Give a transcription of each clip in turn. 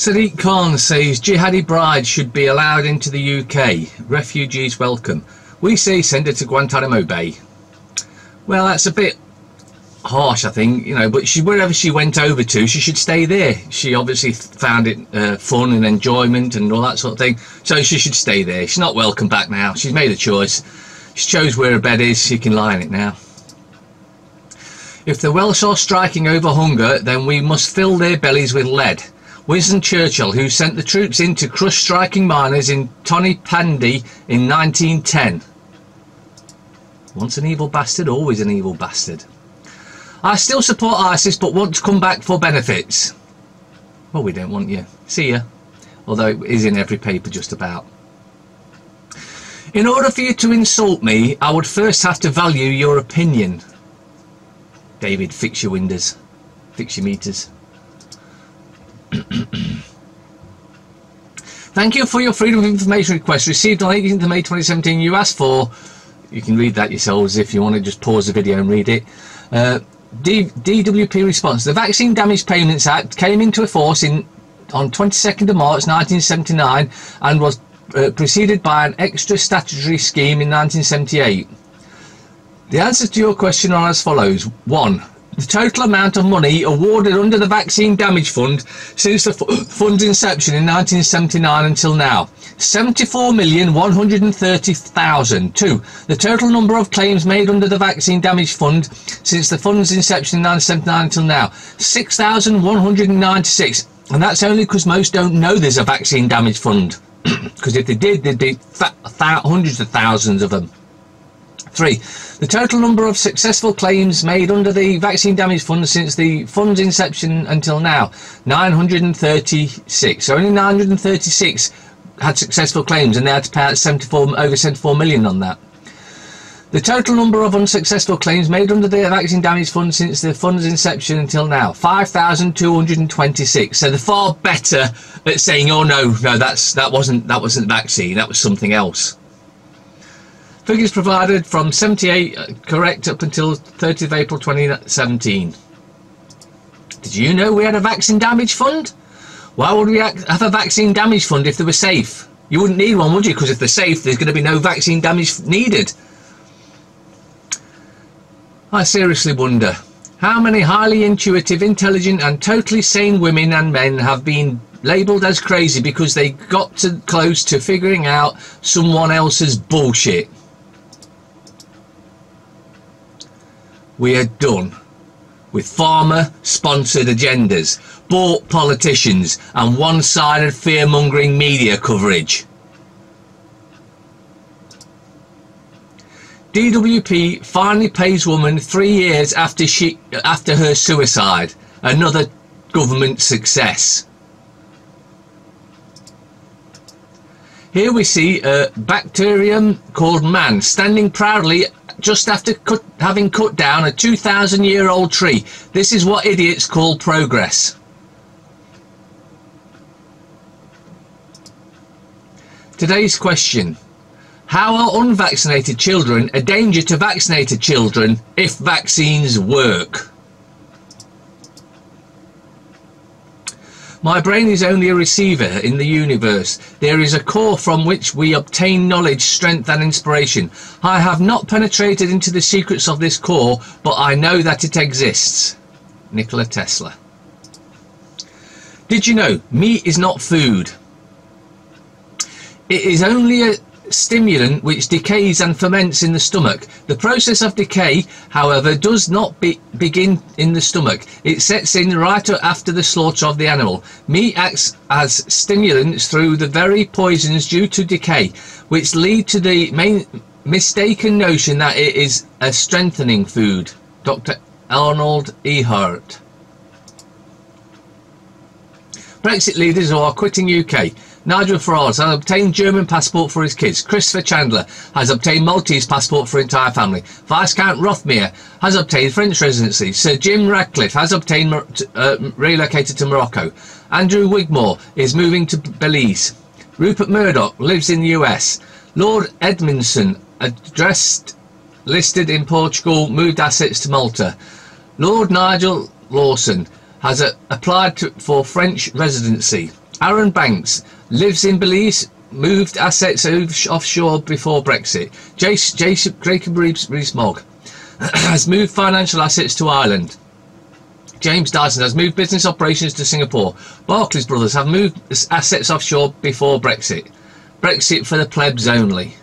Sadiq Khan says jihadi brides should be allowed into the UK. Refugees welcome. We say send her to Guantanamo Bay. Well, that's a bit harsh, I think, you know, but wherever she went over to, she should stay there. She obviously found it fun and enjoyment and all that sort of thing, so she should stay there. She's not welcome back now. She's made a choice. She chose where her bed is. She can lie in it now. If the Welsh are striking over hunger, then we must fill their bellies with lead. Winston Churchill, who sent the troops in to crush striking miners in Tonypandy in 1910. Once an evil bastard, always an evil bastard. I still support ISIS but want to come back for benefits. Well, we don't want you. See ya. Although it is in every paper just about. In order for you to insult me, I would first have to value your opinion. David, fix your windows. Fix your meters. Thank you for your freedom of information request received on 18th of May 2017. You asked for... You can read that yourselves if you want to just pause the video and read it. DWP response. The Vaccine Damage Payments Act came into force on 22nd of March 1979 and was preceded by an extra statutory scheme in 1978. The answers to your question are as follows. 1. The total amount of money awarded under the Vaccine Damage Fund since the fund's inception in 1979 until now. 74,130,000. 2. The total number of claims made under the Vaccine Damage Fund since the fund's inception in 1979 until now. 6,196. And that's only because most don't know there's a Vaccine Damage Fund. Because if they did, there'd be hundreds of thousands of them. 3. The total number of successful claims made under the Vaccine Damage Fund since the fund's inception until now. 936. So only 936 had successful claims and they had to pay out over 74 million on that. The total number of unsuccessful claims made under the Vaccine Damage Fund since the fund's inception until now. 5,226. So they're far better at saying, oh no, that wasn't vaccine, that was something else. Figures provided from 78 correct up until 30th of April 2017. Did you know we had a Vaccine Damage Fund? Why would we have a Vaccine Damage Fund if they were safe? You wouldn't need one, would you? Because if they're safe, there's going to be no vaccine damage needed. I seriously wonder how many highly intuitive, intelligent and totally sane women and men have been labelled as crazy because they got too close to figuring out someone else's bullshit. We are done with farmer-sponsored agendas, bought politicians and one-sided fear-mongering media coverage. DWP finally pays woman 3 years after her suicide. Another government success. Here we see a bacterium called man standing proudly just after having cut down a 2,000-year-old tree. This is what idiots call progress. Today's question. How are unvaccinated children a danger to vaccinated children if vaccines work? My brain is only a receiver in the universe. There is a core from which we obtain knowledge, strength and inspiration. I have not penetrated into the secrets of this core, but I know that it exists. Nikola Tesla. Did you know meat is not food? It is only a stimulant which decays and ferments in the stomach. The process of decay, however, does not begin in the stomach. It sets in right after the slaughter of the animal. Meat acts as stimulants through the very poisons due to decay, which lead to the mistaken notion that it is a strengthening food. Dr. Arnold Ehart. Brexit leaders are quitting UK. Nigel Farage has obtained German passport for his kids. Christopher Chandler has obtained Maltese passport for entire family. Viscount Rothmere has obtained French residency. Sir Jim Ratcliffe has obtained relocated to Morocco. Andrew Wigmore is moving to Belize. Rupert Murdoch lives in the US. Lord Edmondson addressed listed in Portugal, moved assets to Malta. Lord Nigel Lawson has applied for French residency. Aaron Banks lives in Belize, moved assets offshore before Brexit. Jacob Rees-Mogg has moved financial assets to Ireland. James Dyson has moved business operations to Singapore. Barclays brothers have moved assets offshore before Brexit. Brexit for the plebs only.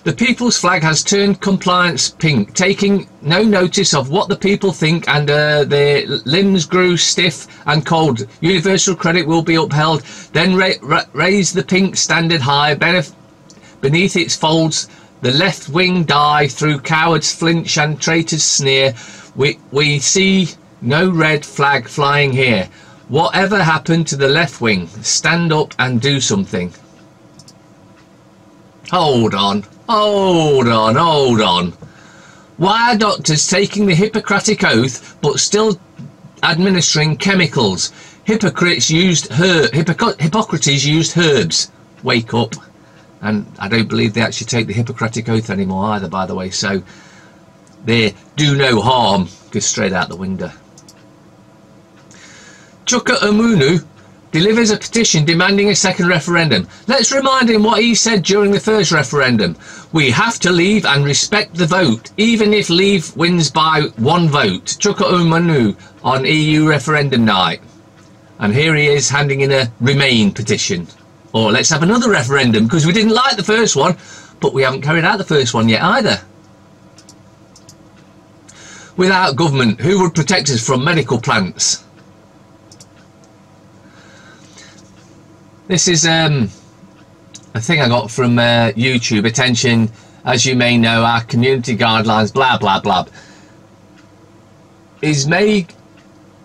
The people's flag has turned compliance pink, taking no notice of what the people think, and their limbs grew stiff and cold. Universal credit will be upheld. Then raise the pink standard high. Beneath its folds, the left wing die. Through cowards flinch and traitors sneer. We see no red flag flying here. Whatever happened to the left wing? Stand up and do something. Hold on. Hold on. Why are doctors taking the Hippocratic Oath but still administering chemicals? Hippocrates used herbs. Wake up. And I don't believe they actually take the Hippocratic Oath anymore either, by the way. So they do no harm. Go straight out the window. Chuka Umunu delivers a petition demanding a second referendum. Let's remind him what he said during the first referendum. We have to leave and respect the vote, even if leave wins by 1 vote. Chuka Umunu on EU referendum night. And here he is handing in a Remain petition. Or let's have another referendum, because we didn't like the first one, but we haven't carried out the first one yet either. Without government, who would protect us from medical plants? This is a thing I got from YouTube. Attention, as you may know, our community guidelines, blah, blah, blah. Is May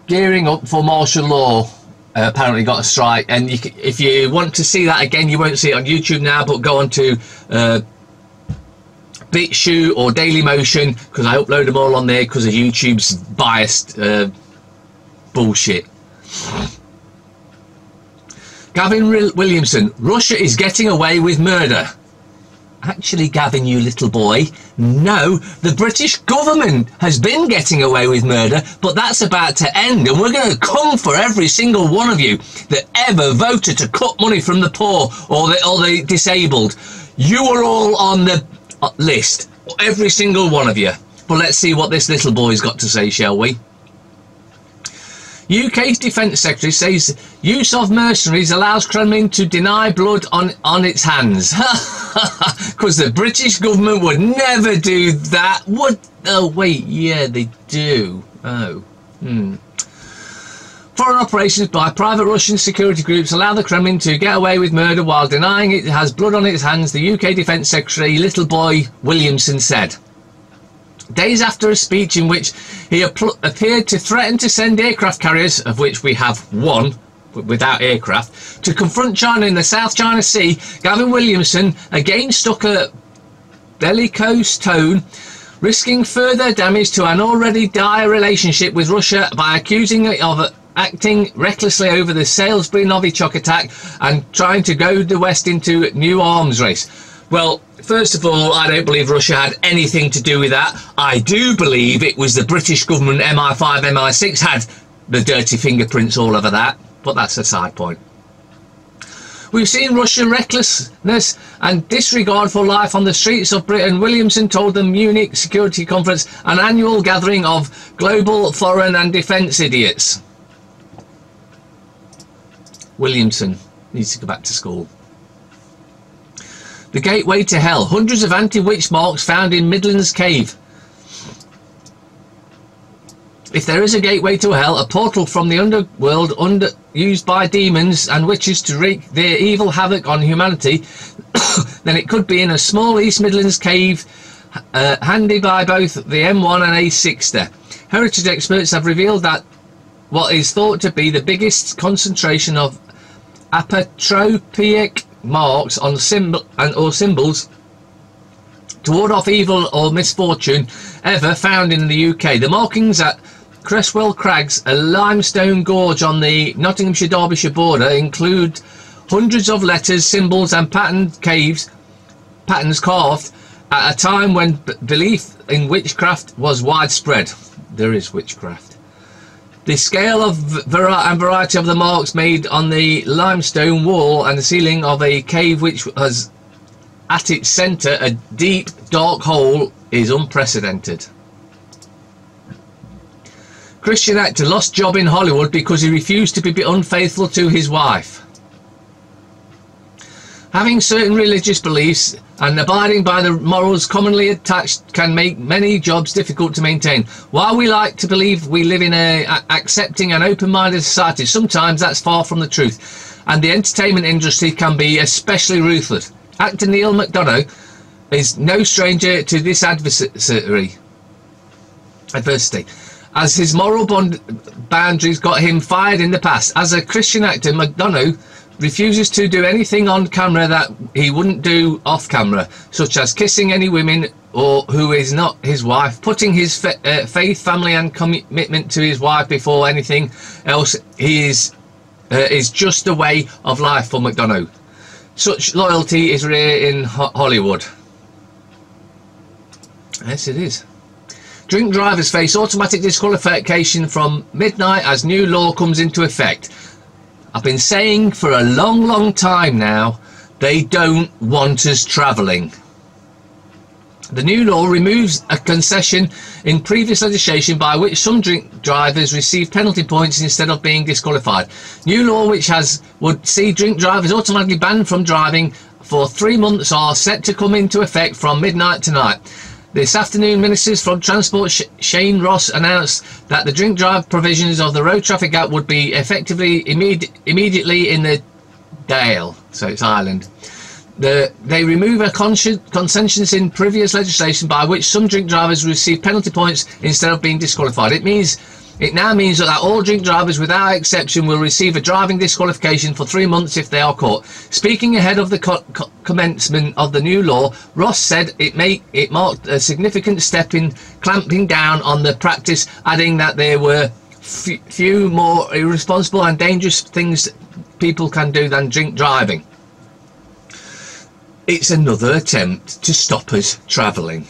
gearing up for martial law? Apparently got a strike. And if you want to see that again, you won't see it on YouTube now, but go on to BitChute or Dailymotion, because I upload them all on there because of YouTube's biased bullshit. Gavin Williamson, Russia is getting away with murder. Actually, Gavin, you little boy, no, the British government has been getting away with murder, but that's about to end, and we're going to come for every single one of you that ever voted to cut money from the poor or the disabled. You are all on the list, every single one of you. But let's see what this little boy's got to say, shall we? UK's Defence Secretary says use of mercenaries allows Kremlin to deny blood on its hands. Because the British government would never do that. Would? Oh, wait, yeah, they do. Oh. Foreign operations by private Russian security groups allow the Kremlin to get away with murder while denying it has blood on its hands, the UK Defence Secretary, little boy Williamson, said. Days after a speech in which he appeared to threaten to send aircraft carriers, of which we have one without aircraft, to confront China in the South China Sea, Gavin Williamson again stuck a bellicose tone, risking further damage to an already dire relationship with Russia by accusing it of acting recklessly over the Salisbury Novichok attack and trying to goad the West into a new arms race. Well, first of all, I don't believe Russia had anything to do with that. I do believe it was the British government, MI5, MI6, had the dirty fingerprints all over that, but that's a side point. We've seen Russian recklessness and disregard for life on the streets of Britain. Williamson told the Munich Security Conference, an annual gathering of global foreign and defence idiots. Williamson needs to go back to school. The gateway to hell. Hundreds of anti-witch marks found in Midlands cave. If there is a gateway to hell, a portal from the underworld used by demons and witches to wreak their evil havoc on humanity, then it could be in a small East Midlands cave handy by both the M1 and A60. Heritage experts have revealed that what is thought to be the biggest concentration of apotropic marks on or symbols to ward off evil or misfortune ever found in the UK. The markings at Cresswell Crags, a limestone gorge on the Nottinghamshire-Derbyshire border, include hundreds of letters, symbols and patterns carved at a time when belief in witchcraft was widespread. There is witchcraft. The scale and variety of the marks made on the limestone wall and the ceiling of a cave which has at its centre a deep, dark hole is unprecedented. Christian actor lost job in Hollywood because he refused to be unfaithful to his wife. Having certain religious beliefs and abiding by the morals commonly attached can make many jobs difficult to maintain. While we like to believe we live in a accepting and open-minded society, sometimes that's far from the truth, and the entertainment industry can be especially ruthless. Actor Neil McDonough is no stranger to this adversity, as his moral boundaries got him fired in the past. As a Christian actor, McDonough refuses to do anything on camera that he wouldn't do off camera, such as kissing any women or who is not his wife, putting his faith, family and commitment to his wife before anything else. He is just a way of life for McDonough. Such loyalty is rare in Hollywood. Yes, it is. Drink drivers face automatic disqualification from midnight as new law comes into effect. I've been saying for a long time now, they don't want us travelling. The new law removes a concession in previous legislation by which some drink drivers receive penalty points instead of being disqualified. New law which would see drink drivers automatically banned from driving for 3 months are set to come into effect from midnight tonight. This afternoon, Ministers from Transport Shane Ross announced that the drink drive provisions of the Road Traffic Act would be effectively immediately in the Dale, so it's Ireland. They remove a concession in previous legislation by which some drink drivers receive penalty points instead of being disqualified. It now means that all drink drivers without exception will receive a driving disqualification for 3 months if they are caught. Speaking ahead of the commencement of the new law, Ross said it marked a significant step in clamping down on the practice, adding that there were few more irresponsible and dangerous things people can do than drink driving. It's another attempt to stop us travelling,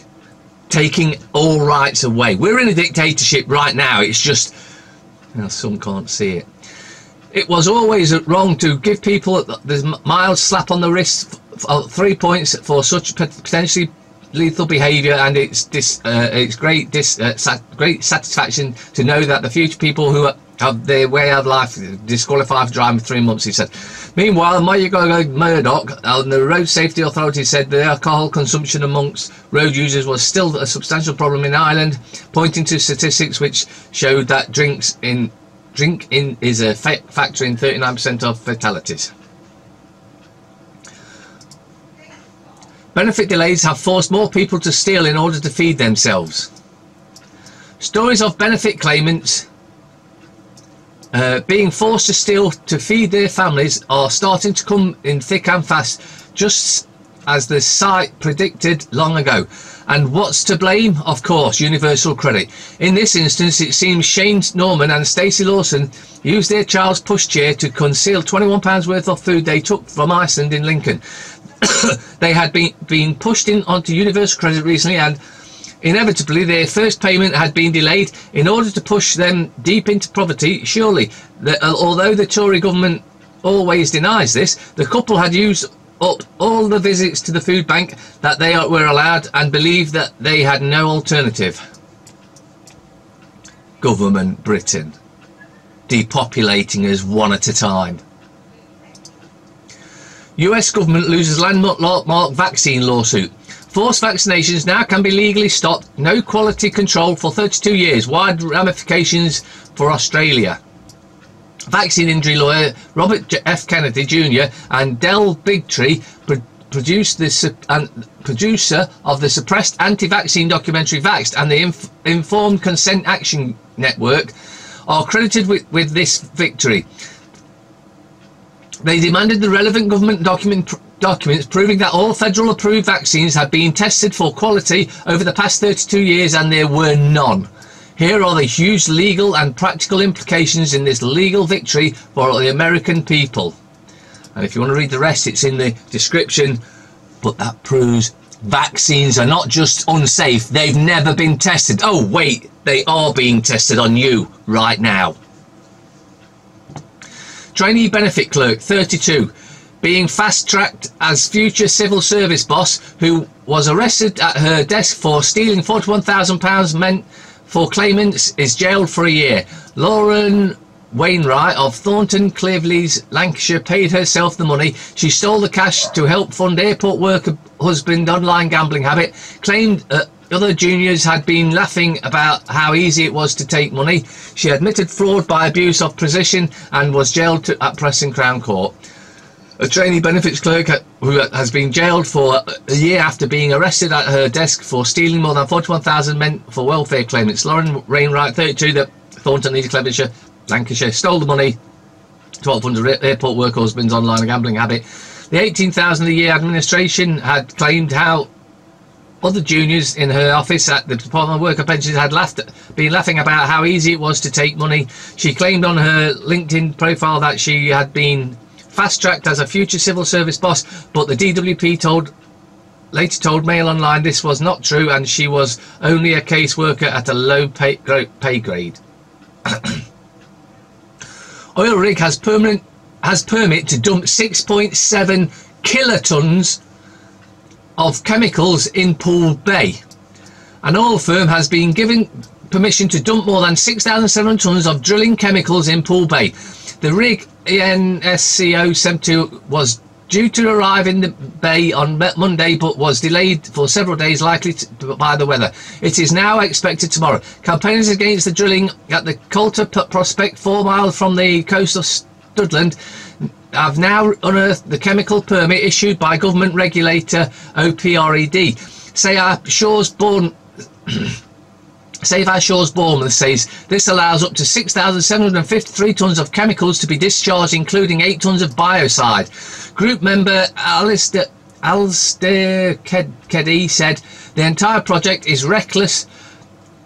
taking all rights away. We're in a dictatorship right now. It's just, well, some can't see it. It was always wrong to give people the mild slap on the wrist of 3 points for such potentially lethal behaviour, and it's great satisfaction to know that the future people who have their way of life disqualified for driving for 3 months, he said. Meanwhile, Mayor Murdoch and the Road Safety Authority said the alcohol consumption amongst road users was still a substantial problem in Ireland, pointing to statistics which showed that drinking is a factor in 39% of fatalities. Benefit delays have forced more people to steal in order to feed themselves. Stories of benefit claimants being forced to steal to feed their families are starting to come in thick and fast, just as the site predicted long ago. And what's to blame? Of course, Universal Credit. In this instance, it seems Shane Norman and Stacey Lawson used their child's pushchair to conceal £21 worth of food they took from Iceland in Lincoln. They had been pushed in onto Universal Credit recently, and inevitably their first payment had been delayed in order to push them deep into poverty. Surely, although the Tory government always denies this, the couple had used up all the visits to the food bank that they were allowed and believed that they had no alternative. Government Britain, depopulating us one at a time. US government loses landmark vaccine lawsuit. Forced vaccinations now can be legally stopped. No quality control for 32 years. Wide ramifications for Australia. Vaccine injury lawyer Robert F. Kennedy Jr. and Del Bigtree, producer of the suppressed anti-vaccine documentary Vaxxed and the Informed Consent Action Network, are credited with this victory. They demanded the relevant government documents proving that all federal approved vaccines had been tested for quality over the past 32 years, and there were none. Here are the huge legal and practical implications in this legal victory for the American people. And if you want to read the rest, it's in the description. But that proves vaccines are not just unsafe, they've never been tested. Oh wait, they are being tested on you right now. Trainee benefit clerk, 32, being fast-tracked as future civil service boss who was arrested at her desk for stealing £41,000 meant for claimants, is jailed for a year. Lauren Wainwright of Thornton Clevelands, Lancashire, paid herself the money. She stole the cash to help fund airport worker husband online gambling habit, claimed other juniors had been laughing about how easy it was to take money. She admitted fraud by abuse of position and was jailed at Preston Crown Court. A trainee benefits clerk who has been jailed for a year after being arrested at her desk for stealing more than £41,000 meant for welfare claimants. Lauren Wainwright, 32, the Thornton, Lancashire, stole the money to help fund airport worker husband's online gambling habit. The £18,000 a year administration had claimed how other juniors in her office at the Department of Worker Pensions had been laughing about how easy it was to take money. She claimed on her LinkedIn profile that she had been fast-tracked as a future civil service boss, but the DWP later told Mail Online this was not true and she was only a caseworker at a low pay grade. Oil rig has permit to dump 6.7 kilotons of chemicals in Poole Bay. An oil firm has been given permission to dump more than 6,700 tons of drilling chemicals in Poole Bay. The rig ENSCO 72 was due to arrive in the bay on Monday but was delayed for several days, likely by the weather. It is now expected tomorrow. Campaigners against the drilling at the Coulter Prospect, 4 miles from the coast of Studland, have now unearthed the chemical permit issued by government regulator OPRED. Save Our Shores Bournemouth says this allows up to 6,753 tonnes of chemicals to be discharged, including 8 tonnes of biocide. Group member Alistair Keddy said the entire project is reckless.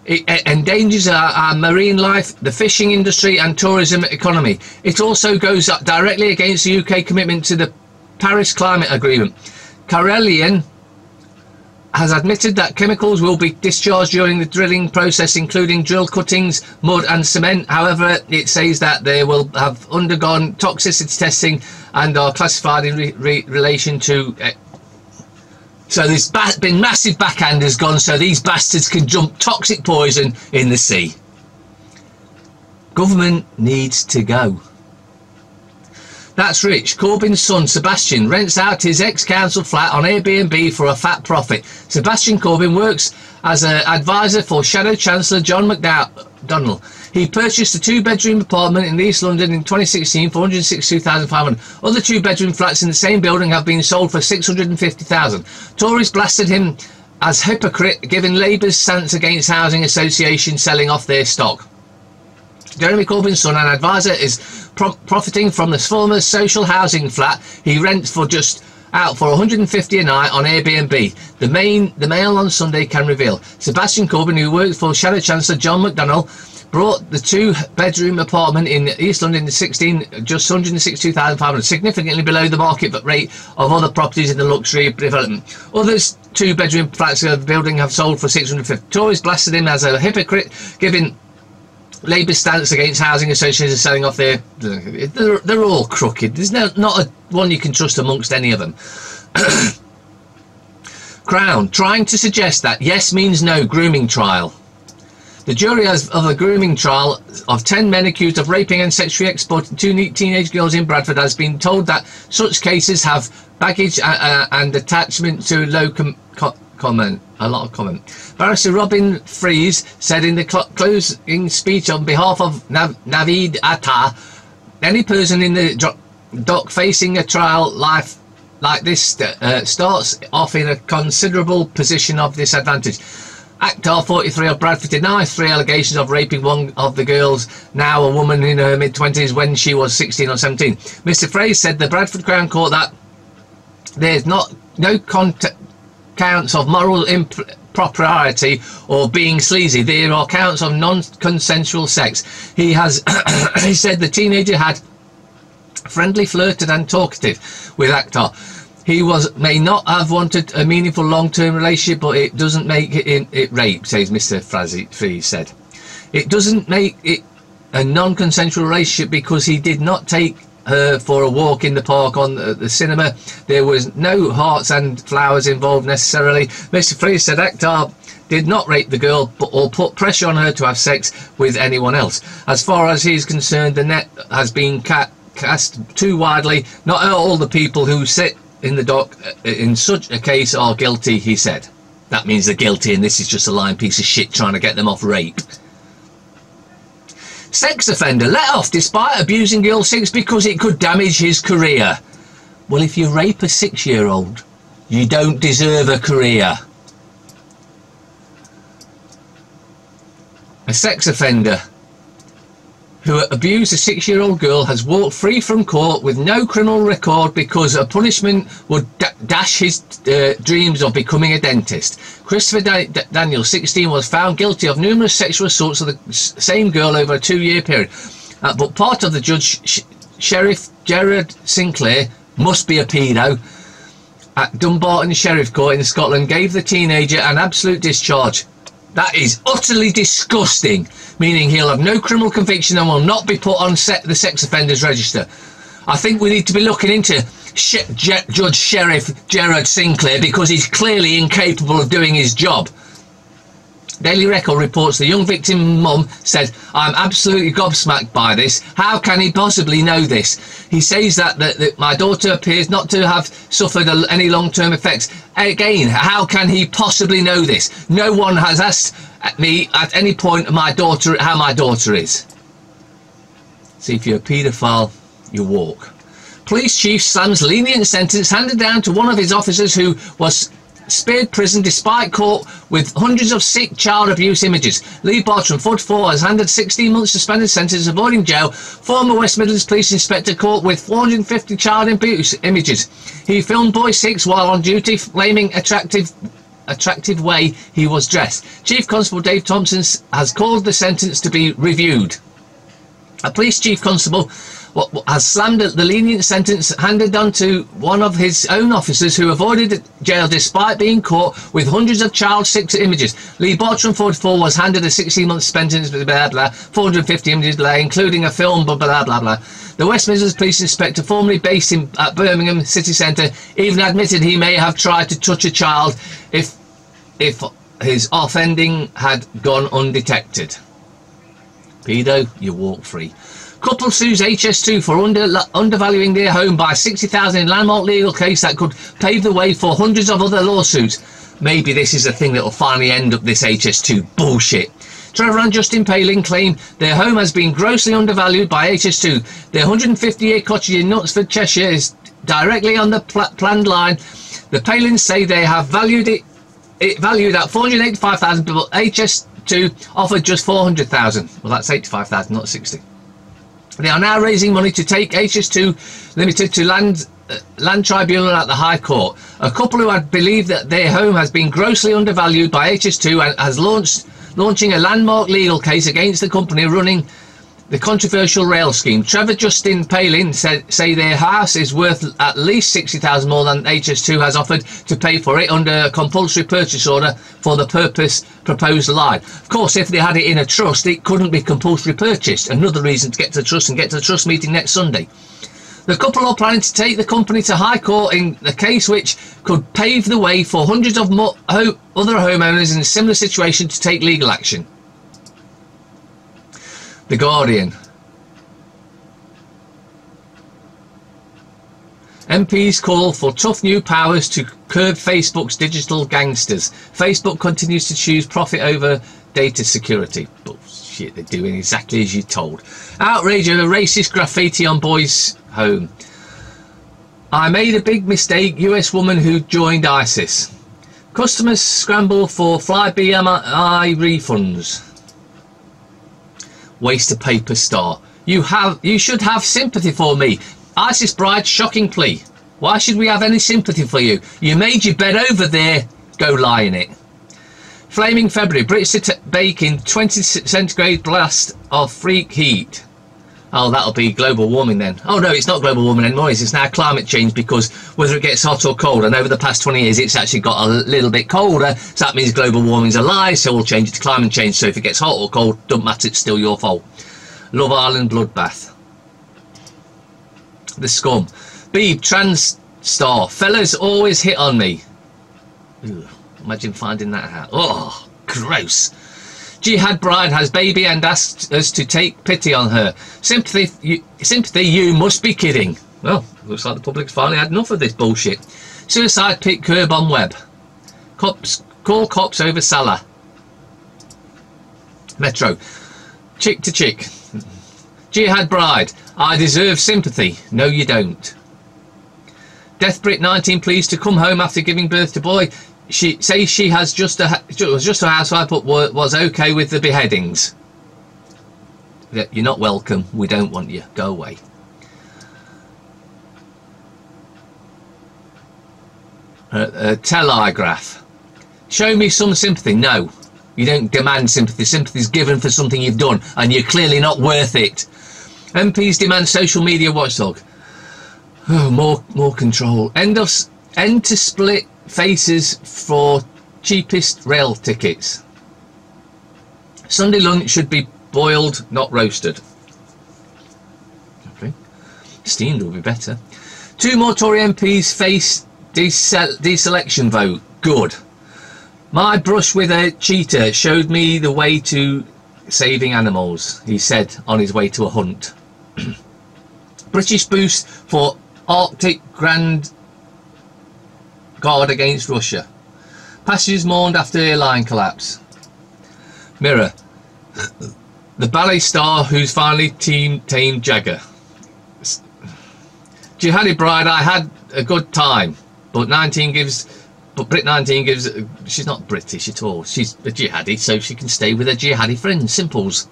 It endangers our marine life, the fishing industry and tourism economy. It also goes directly against the UK commitment to the Paris Climate Agreement. Karelian has admitted that chemicals will be discharged during the drilling process, including drill cuttings, mud and cement. However, it says that they will have undergone toxicity testing and are classified in relation to... So there's been massive backhanders gone so these bastards can dump toxic poison in the sea. Government needs to go. That's rich. Corbyn's son Sebastian rents out his ex-council flat on Airbnb for a fat profit. Sebastian Corbyn works as an advisor for Shadow Chancellor John McDonnell. He purchased a 2-bedroom apartment in East London in 2016 for £162,500. Other 2-bedroom flats in the same building have been sold for £650,000. Tories blasted him as hypocrite, given Labour's stance against housing associations selling off their stock. Jeremy Corbyn's son, an advisor, is profiting from the former social housing flat he rents for just out for £150 a night on Airbnb. The Mail on Sunday can reveal. Sebastian Corbyn, who works for Shadow Chancellor John McDonnell, brought the 2-bedroom apartment in East London in 2016 just £162,500, significantly below the market rate of other properties in the luxury development. Others 2-bedroom flats of the building have sold for £650. Tories blasted him as a hypocrite, given Labour's stance against housing associations selling off their... They're all crooked. There's not a one you can trust amongst any of them. Crown trying to suggest that yes means no grooming trial. The jury of a grooming trial of 10 men accused of raping and sexually exploiting 2 teenage girls in Bradford has been told that such cases have baggage and attachment to low comment. Barrister Robin Fries said in the closing speech on behalf of Naveed Atta, any person in the dock facing a trial like this starts off in a considerable position of disadvantage. Actor 43 of Bradford denies 3 allegations of raping one of the girls, now a woman in her mid-20s, when she was 16 or 17. Mr. Fraser said the Bradford Crown Court that there's no counts of moral impropriety or being sleazy. There are counts of non-consensual sex. He said the teenager had friendly, flirted and talkative with Actor. He may not have wanted a meaningful long-term relationship, but it doesn't make it rape, says Mr. Fries said. It doesn't make it a non-consensual relationship because he did not take her for a walk in the park on the cinema. There was no hearts and flowers involved necessarily. Mr. Freeze said Akhtar did not rape the girl or put pressure on her to have sex with anyone else. As far as he's concerned, the net has been cast too widely. Not all the people who sit in the dock in such a case are guilty, he said. That means they're guilty and this is just a lying piece of shit trying to get them off rape. Sex offender let off despite abusing girl 6 because it could damage his career. Well, if you rape a 6-year-old, you don't deserve a career. A sex offender who abused a 6-year-old girl has walked free from court with no criminal record because a punishment would dash his dreams of becoming a dentist. Christopher Daniel, 16, was found guilty of numerous sexual assaults of the same girl over a 2-year period. But part of the judge, Sheriff Gerard Sinclair, must be a pedo, at Dumbarton Sheriff Court in Scotland, gave the teenager an absolute discharge. That is utterly disgusting, meaning he'll have no criminal conviction and will not be put on the sex offenders register. I think we need to be looking into Judge Sheriff Gerard Sinclair because he's clearly incapable of doing his job. Daily Record reports the young victim mum said, "I'm absolutely gobsmacked by this. How can he possibly know this?" He says that my daughter appears not to have suffered any long-term effects. Again, how can he possibly know this? No one has asked me at any point how my daughter is. See, if you're a paedophile, you walk. Police chief slams lenient sentence handed down to one of his officers who was spared prison despite caught with hundreds of sick child abuse images. Lee Bartram, 44, has handed 16 months suspended sentence avoiding jail. Former West Midlands police inspector caught with 450 child abuse images. He filmed boy 6 while on duty, flaming attractive way he was dressed. Chief Constable Dave Thompson has called the sentence to be reviewed. A police chief constable has slammed the lenient sentence handed on to one of his own officers who avoided jail despite being caught with hundreds of child sex images. Lee Bartram, 44, was handed a 16-month sentence, blah, blah, blah, 450 images delay, including a film, blah, blah, blah, blah. The West Midlands police inspector, formerly based at Birmingham city centre, even admitted he may have tried to touch a child if his offending had gone undetected. Pedo, you walk free. Couple sues HS2 for undervaluing their home by $60,000 in landmark legal case that could pave the way for hundreds of other lawsuits. Maybe this is the thing that will finally end up this HS2 bullshit. Trevor and Justin Palin claim their home has been grossly undervalued by HS2. Their 150-year cottage in Knutsford, Cheshire is directly on the planned line. The Palins say they have valued it valued at $485,000, but HS2 offered just $400,000. Well, that's $85,000, not $60,000. They are now raising money to take HS2 Limited to Land Tribunal at the High Court. A couple who had believed that their home has been grossly undervalued by HS2 and has launching a landmark legal case against the company running the controversial rail scheme. Trevor Justin Palin say their house is worth at least $60,000 more than HS2 has offered to pay for it under a compulsory purchase order for the purpose proposed line. Of course, if they had it in a trust, it couldn't be compulsory purchased. Another reason to get to the trust and get to the trust meeting next Sunday. The couple are planning to take the company to High Court in a case which could pave the way for hundreds of other homeowners in a similar situation to take legal action. The Guardian. MPs call for tough new powers to curb Facebook's digital gangsters. Facebook continues to choose profit over data security. Bullshit, they're doing exactly as you're told. Outrage over racist graffiti on boy's home. I made a big mistake, US woman who joined ISIS. Customers scramble for fly BMI refunds. Waste of paper star. You should have sympathy for me. ISIS bride, shocking plea. Why should we have any sympathy for you? You made your bed over there. Go lie in it. Flaming February. Brits bake in 20 centigrade blast of freak heat. Oh, that'll be global warming then. Oh no, it's not global warming anymore. It's now climate change, because whether it gets hot or cold, and over the past 20 years it's actually got a little bit colder, so that means global warming's a lie, so we'll change it to climate change. So if it gets hot or cold, don't matter, it's still your fault. Love Island bloodbath. The scum. Beeb, trans star. Fellas always hit on me. Ooh, imagine finding that out. Oh, gross. Jihad bride has baby and asked us to take pity on her. Sympathy, you must be kidding. Well, looks like the public's finally had enough of this bullshit. Suicide pick curb on web. Cops call cops over Salah. Metro. Chick to chick. Jihad bride. I deserve sympathy. No, you don't. Death Brit 19 pleased to come home after giving birth to boy. She says she has was just a housewife, but was okay with the beheadings. You're not welcome. We don't want you. Go away. Telegraph. Show me some sympathy. No, you don't demand sympathy. Sympathy is given for something you've done, and you're clearly not worth it. MPs demand social media watchdog. Oh, more control. End to split faces for cheapest rail tickets. Sunday lunch should be boiled, not roasted. Okay. Steamed will be better. 2 more Tory MPs face deselection vote. Good. My brush with a cheetah showed me the way to saving animals, he said on his way to a hunt. British boost for Arctic Grand Guard against Russia. Passengers mourned after airline collapse. Mirror. The ballet star who's finally tamed Jagger. Jihadi bride, I had a good time, but Brit 19 gives. She's not British at all. She's a jihadi, so she can stay with her jihadi friends. Simples.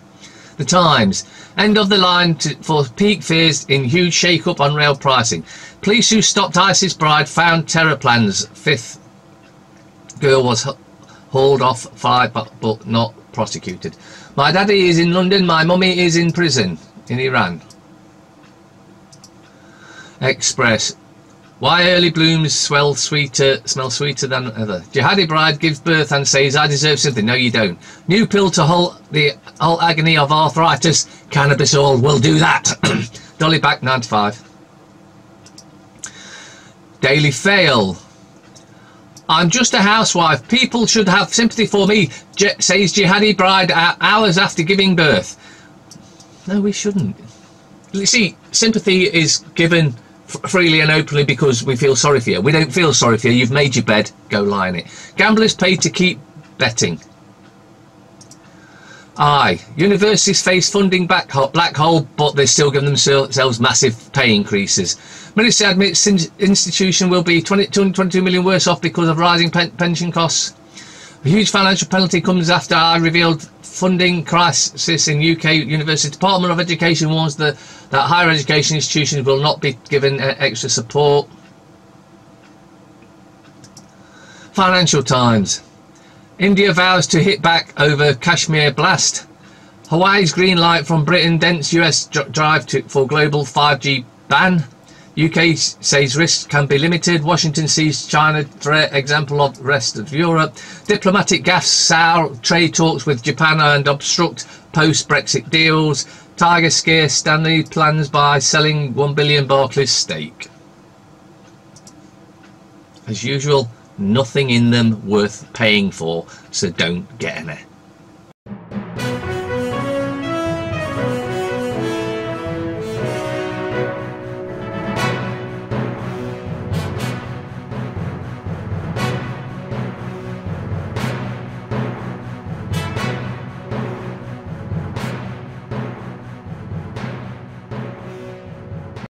The Times. End of the line for peak fears in huge shake-up on rail pricing. Police who stopped ISIS bride found terror plans. 5th girl was hauled off 5 but not prosecuted. My daddy is in London. My mummy is in prison in Iran. Express. Why early blooms smell sweeter than ever. Jihadi bride gives birth and says, I deserve something. No, you don't. New pill to halt the whole agony of arthritis. Cannabis oil will do that. Dolly back 95. Daily Fail. I'm just a housewife. People should have sympathy for me, says jihadi bride hours after giving birth. No, we shouldn't. You see, sympathy is given freely and openly because we feel sorry for you. We don't feel sorry for you. You've made your bed, go lie in it. Gamblers paid to keep betting. Universities face funding black hole, but they're still giving themselves massive pay increases. Minister admits institution will be 222 million worse off because of rising pension costs. A huge financial penalty comes after I revealed funding crisis in UK University. Department of Education warns that higher education institutions will not be given extra support. Financial Times. India vows to hit back over Kashmir blast. Hawaii's green light from Britain dents US drive for global 5G ban. UK says risks can be limited. Washington sees China threat example of rest of Europe. Diplomatic gaffes sour trade talks with Japan and obstruct post-Brexit deals. Tiger scare Stanley plans by selling 1 billion Barclays stake. As usual, nothing in them worth paying for, so don't get in it.